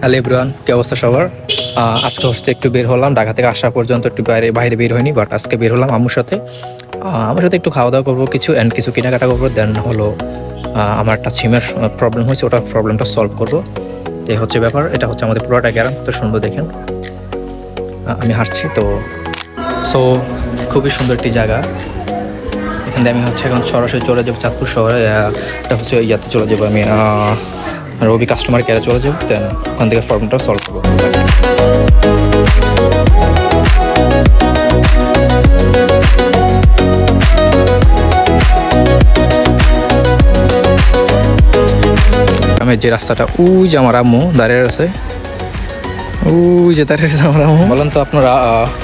Hello everyone, কি অবস্থা সবার? আজকে হচ্ছে একটু বের হলাম, ঢাকা থেকে আসা পর্যন্ত একটু বাইরে বের হয়নি, বাট আজকে বের হলাম আম্মুর সাথে। আমার সাথে একটু খাওয়া দাওয়া করবো, কিছু কেনাকাটা করবো। দেন হলো আমার একটা সিমের প্রবলেম হয়েছে, ওটা প্রবলেমটা সলভ করবো। এই হচ্ছে ব্যাপার। এটা হচ্ছে আমাদের পুরোটা গ্রাম, তো সুন্দর দেখেন। আমি হাঁটছি তো, সো খুবই সুন্দর একটি জায়গা। এখান থেকে আমি হচ্ছে এখন সরাসরি চলে যাবো চাঁদপুর শহরে। এটা হচ্ছে ইয়াতে চলে যাবো আমি, রবি কাস্টমার কেয়ারে চলে যাবো। দেন ওখান থেকে প্রবলেমটা সলভ করবো। আমি যে রাস্তাটা, ওই যে আমার আম্মু দাঁড়িয়ে আছে, ওই যে দাঁড়িয়ে আছে আমার আম্মু। বলেন তো আপনারা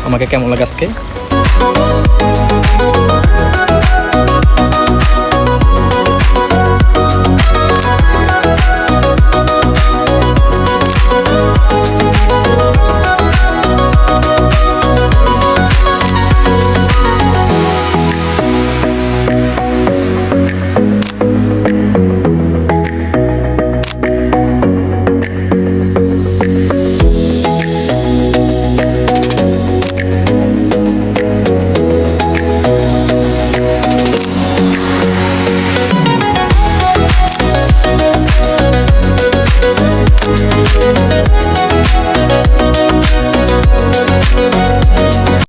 আমাকে কেমন লাগে আজকে?